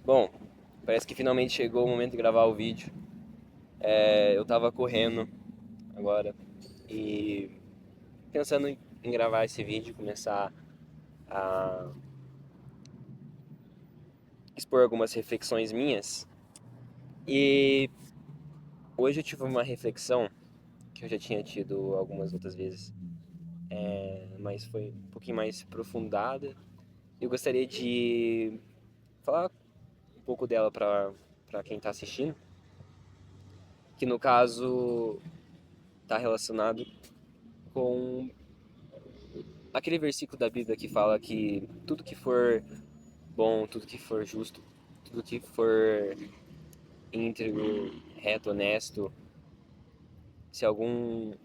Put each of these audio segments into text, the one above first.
Bom, parece que finalmente chegou o momento de gravar o vídeo. Eu tava correndo agora e pensando em gravar esse vídeo, começar a expor algumas reflexões minhas. E hoje eu tive uma reflexão que eu já tinha tido algumas outras vezes, mas foi um pouquinho mais aprofundada. Eu gostaria de falar um pouco dela para quem tá assistindo, que no caso tá relacionado com aquele versículo da Bíblia que fala que tudo que for bom, tudo que for justo, tudo que for íntegro, reto, honesto, se alguma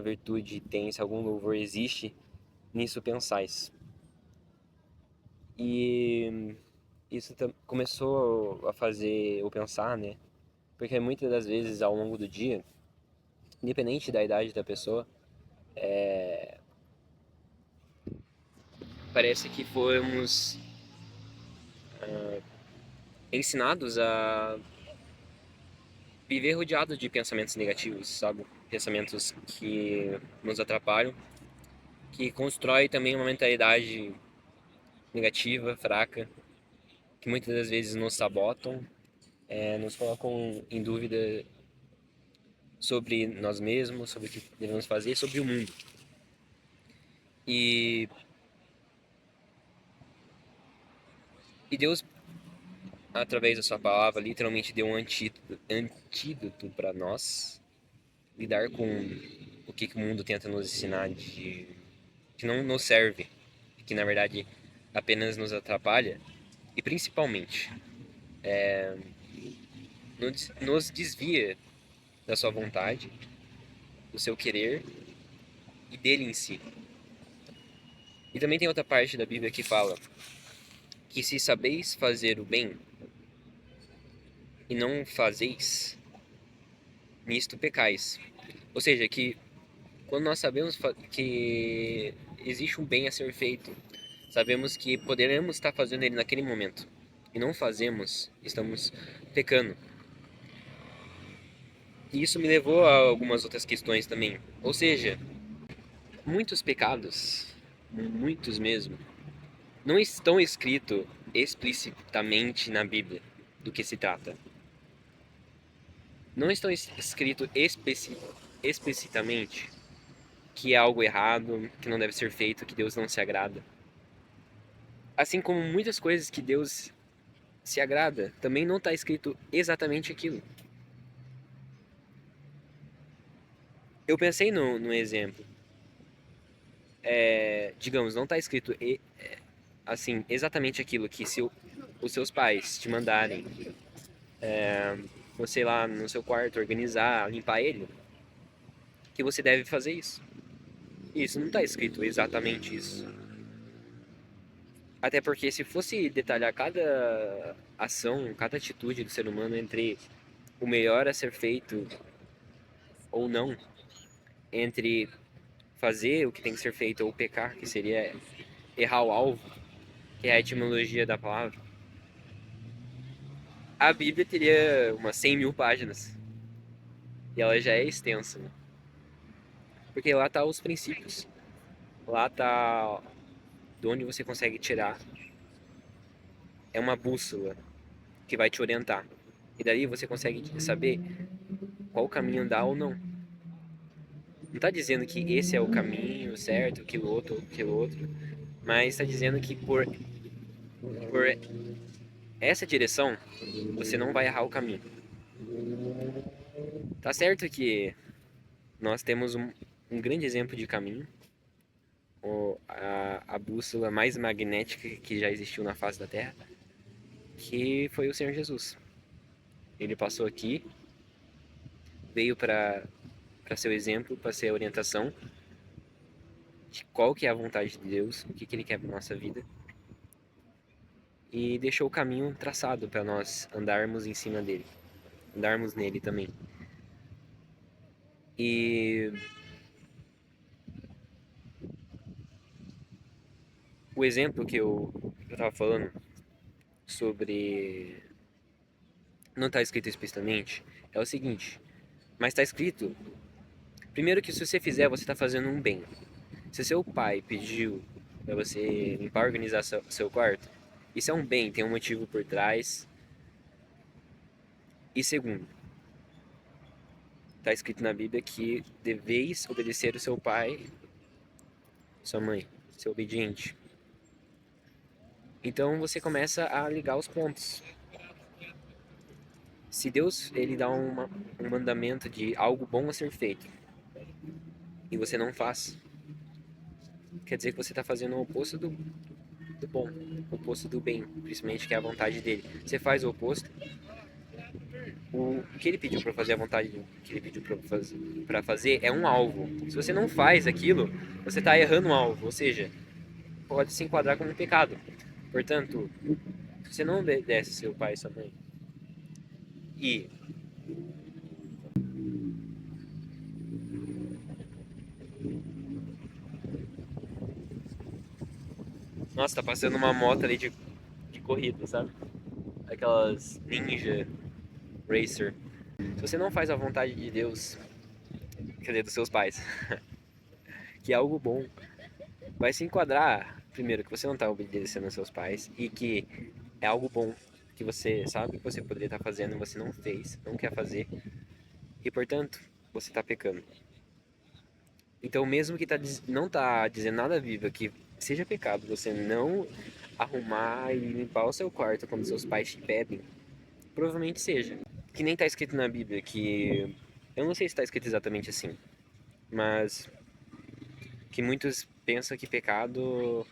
virtude tem, se algum louvor existe, nisso pensais. E isso começou a fazer eu pensar, né? Porque muitas das vezes ao longo do dia, independente da idade da pessoa, parece que fomos ensinados a viver rodeado de pensamentos negativos, sabe? Pensamentos que nos atrapalham, que constrói também uma mentalidade negativa, fraca, que muitas das vezes nos sabotam, nos colocam em dúvida sobre nós mesmos, sobre o que devemos fazer, sobre o mundo. E, e Deus, através da sua palavra, literalmente deu um antídoto para nós lidar com o que o mundo tenta nos ensinar que não nos serve, que na verdade apenas nos atrapalha e principalmente nos desvia da sua vontade, do seu querer e dele em si. E também tem outra parte da Bíblia que fala que se sabeis fazer o bem e não fazeis, nisto pecais. Ou seja, que quando nós sabemos que existe um bem a ser feito, sabemos que poderemos estar fazendo ele naquele momento e não fazemos, estamos pecando. E isso me levou a algumas outras questões também. Ou seja, muitos pecados, muitos mesmo, não estão escritos explicitamente na Bíblia do que se trata. Não estão escritos explicitamente que é algo errado, que não deve ser feito, que Deus não se agrada. Assim como muitas coisas que Deus se agrada, também não está escrito exatamente aquilo. Eu pensei no exemplo. Digamos, não está escrito assim exatamente aquilo que se os seus pais te mandarem você lá no seu quarto organizar, limpar ele, que você deve fazer isso. Isso não está escrito exatamente isso. Até porque se fosse detalhar cada ação, cada atitude do ser humano entre o melhor a ser feito ou não, entre fazer o que tem que ser feito ou pecar, que seria errar o alvo, que é a etimologia da palavra, a Bíblia teria umas 100 mil páginas. E ela já é extensa, né? Porque lá tá os princípios. Lá tá de onde você consegue tirar. É uma bússola que vai te orientar. E daí você consegue saber qual caminho andar ou não. Não tá dizendo que esse é o caminho certo, aquilo outro. Mas tá dizendo que por essa direção você não vai errar o caminho. Tá certo que nós temos um grande exemplo de caminho, a bússola mais magnética que já existiu na face da Terra, que foi o Senhor Jesus. Ele passou aqui, veio para ser o exemplo, para ser a orientação de qual que é a vontade de Deus, o que, que Ele quer para nossa vida, e deixou o caminho traçado para nós andarmos em cima dele, andarmos nele também. E o exemplo que eu estava falando sobre... Não está escrito explicitamente, é o seguinte. Mas está escrito, primeiro que se você fizer, você está fazendo um bem. Se seu pai pediu para você limpar, organizar seu quarto, isso é um bem, tem um motivo por trás. E segundo, está escrito na Bíblia que deveis obedecer o seu pai, sua mãe, ser obediente. Então você começa a ligar os pontos. Se Deus ele dá um mandamento de algo bom a ser feito e você não faz, quer dizer que você está fazendo o oposto do bom, o oposto do bem, principalmente que é a vontade dele. Você faz o oposto, o que ele pediu para fazer, a vontade que ele pediu para fazer é um alvo. Se você não faz aquilo, você está errando o alvo, ou seja, pode se enquadrar como um pecado. Portanto, se você não obedece seu pai e sua mãe e nossa, tá passando uma moto ali de corrida, sabe? Aquelas Ninja Racer. Se você não faz a vontade de Deus, quer dizer, dos seus pais, que é algo bom, vai se enquadrar, primeiro, que você não está obedecendo aos seus pais e que é algo bom que você sabe que você poderia estar fazendo e você não fez, não quer fazer e, portanto, você está pecando. Então, mesmo que não está dizendo nada viva que seja pecado você não arrumar e limpar o seu quarto quando seus pais te pedem, provavelmente seja. Que nem está escrito na Bíblia que... Eu não sei se está escrito exatamente assim, mas que muitos pensam que pecado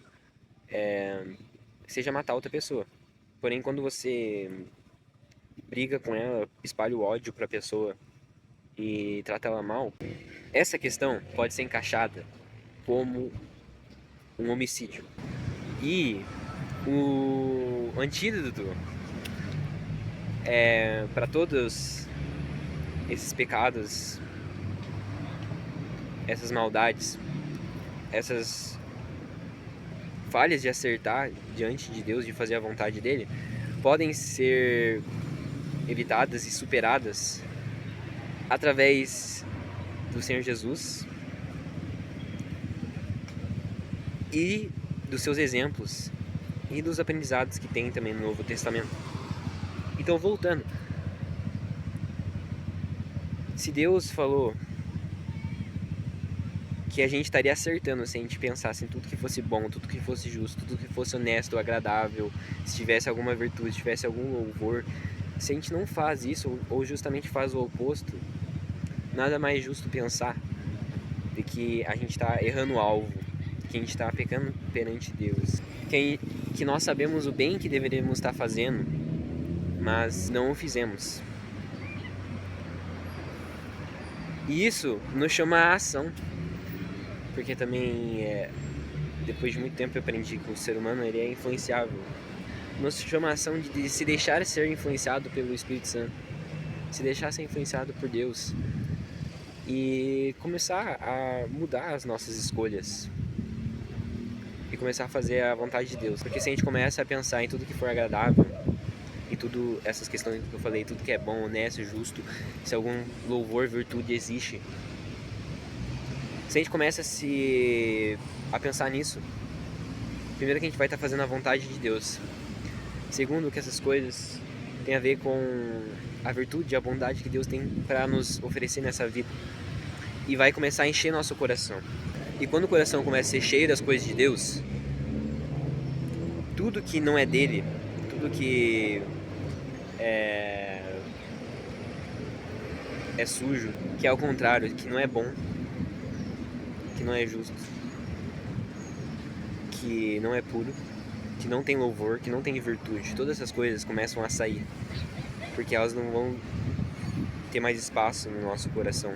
seja matar outra pessoa. Porém, quando você briga com ela, espalha o ódio para a pessoa e trata ela mal, essa questão pode ser encaixada como um homicídio. E o antídoto para todos esses pecados, essas maldades, essas falhas de acertar diante de Deus, de fazer a vontade dele, podem ser evitadas e superadas através do Senhor Jesus e dos seus exemplos e dos aprendizados que tem também no Novo Testamento. Então, voltando, se Deus falou que a gente estaria acertando se a gente pensasse em tudo que fosse bom, tudo que fosse justo, tudo que fosse honesto, agradável, se tivesse alguma virtude, se tivesse algum louvor, se a gente não faz isso ou justamente faz o oposto, nada mais justo pensar de que a gente está errando o alvo, que a gente está pecando perante Deus, que nós sabemos o bem que deveríamos estar fazendo, mas não o fizemos. E isso nos chama a ação, porque também, depois de muito tempo eu aprendi que o ser humano ele é influenciável. Nos chama a ação de se deixar ser influenciado pelo Espírito Santo, se deixar ser influenciado por Deus e começar a mudar as nossas escolhas e começar a fazer a vontade de Deus. Porque se a gente começa a pensar em tudo que for agradável, em tudo essas questões que eu falei, tudo que é bom, honesto, justo, se algum louvor, virtude existe, se a gente começa a pensar nisso, primeiro que a gente vai estar fazendo a vontade de Deus. Segundo, que essas coisas têm a ver com a virtude e a bondade que Deus tem para nos oferecer nessa vida. E vai começar a encher nosso coração. E quando o coração começa a ser cheio das coisas de Deus, tudo que não é dele, tudo que é sujo, que é ao contrário, que não é bom, que não é justo, que não é puro, que não tem louvor, que não tem virtude, todas essas coisas começam a sair, porque elas não vão ter mais espaço no nosso coração.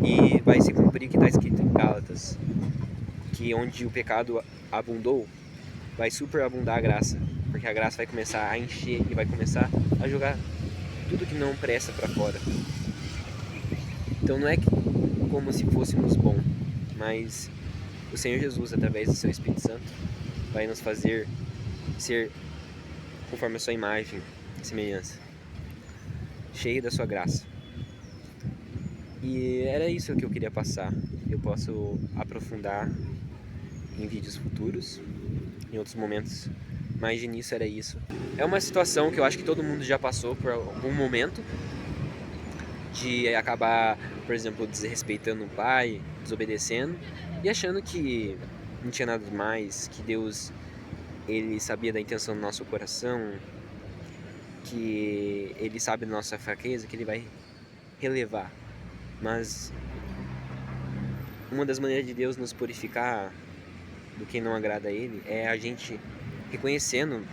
E vai se cumprir o que está escrito em Gálatas, que onde o pecado abundou, vai superabundar a graça, porque a graça vai começar a encher e vai começar a jogar tudo que não presta para fora. Então não é como se fôssemos bons, mas o Senhor Jesus, através do seu Espírito Santo, vai nos fazer ser conforme a sua imagem e semelhança, cheio da sua graça. E era isso que eu queria passar. Eu posso aprofundar em vídeos futuros, em outros momentos, mas de início era isso. É uma situação que eu acho que todo mundo já passou por algum momento, de acabar, por exemplo, desrespeitando o pai, desobedecendo e achando que não tinha nada mais, que Deus, ele sabia da intenção do nosso coração, que ele sabe da nossa fraqueza, que ele vai relevar. Mas uma das maneiras de Deus nos purificar do que não agrada a ele é a gente reconhecendo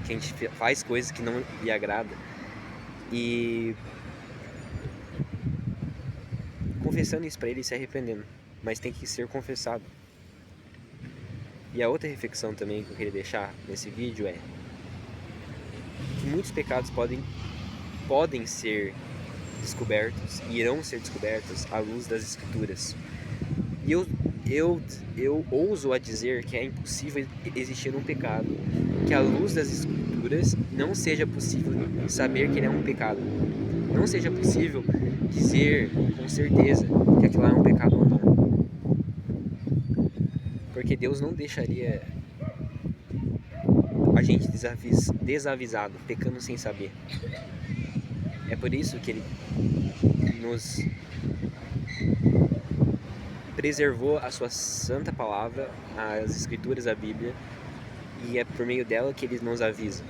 que a gente faz coisas que não lhe agrada e confessando isso para ele e se arrependendo. Mas tem que ser confessado. E a outra reflexão também que eu queria deixar nesse vídeo é que muitos pecados podem ser descobertos e irão ser descobertos à luz das Escrituras. E eu ouso a dizer que é impossível existir um pecado que à luz das Escrituras não seja possível saber que ele é um pecado. Não seja possível dizer com certeza que aquilo é um pecado ou não. Porque Deus não deixaria a gente desavisado, pecando sem saber. É por isso que ele nos preservou a sua santa palavra, as escrituras, a Bíblia, e é por meio dela que ele nos avisa.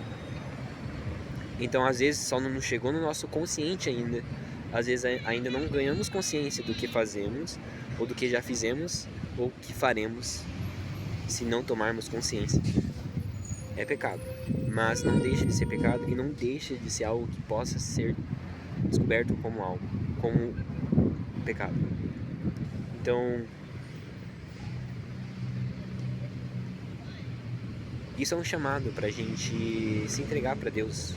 Então, às vezes, só não chegou no nosso consciente ainda. Às vezes, ainda não ganhamos consciência do que fazemos, ou do que já fizemos, ou que faremos, se não tomarmos consciência. É pecado, mas não deixa de ser pecado e não deixa de ser algo que possa ser descoberto como algo, como pecado. Então, isso é um chamado para a gente se entregar para Deus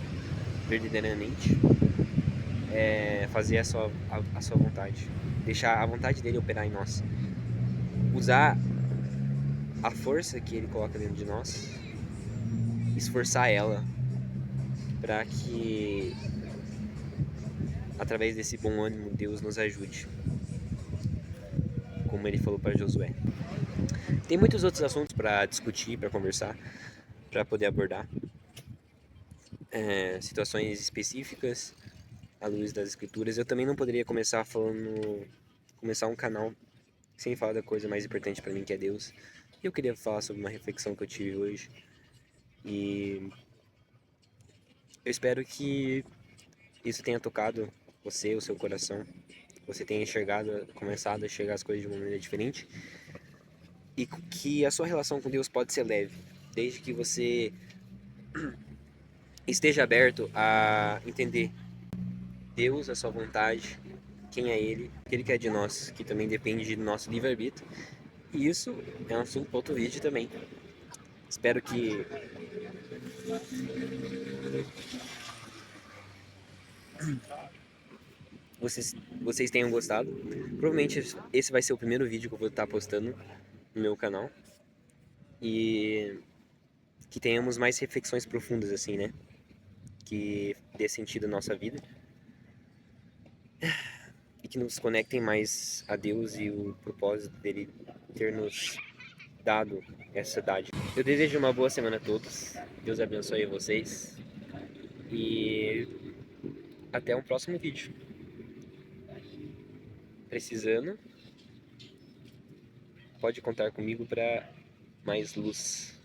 verdadeiramente, fazer a sua vontade, deixar a vontade dele operar em nós, usar a força que ele coloca dentro de nós, esforçar ela para que através desse bom ânimo Deus nos ajude, como ele falou para Josué. Tem muitos outros assuntos para discutir, para conversar, para poder abordar, situações específicas à luz das escrituras. Eu também não poderia começar um canal sem falar da coisa mais importante para mim, que é Deus. E eu queria falar sobre uma reflexão que eu tive hoje. E eu espero que isso tenha tocado você, o seu coração. Você tenha começado a enxergar as coisas de uma maneira diferente. E que a sua relação com Deus pode ser leve, desde que você esteja aberto a entender Deus, a sua vontade, quem é Ele, o que Ele quer de nós, que também depende do nosso livre-arbítrio. E isso é um assunto para outro vídeo também. Espero que vocês tenham gostado. Provavelmente esse vai ser o primeiro vídeo que eu vou estar postando no meu canal. E que tenhamos mais reflexões profundas assim, né? Que dê sentido à nossa vida. E que nos conectem mais a Deus e o propósito dele ter nos dado essa dádiva. Eu desejo uma boa semana a todos. Deus abençoe vocês. E até um próximo vídeo. Precisando, pode contar comigo para mais luz.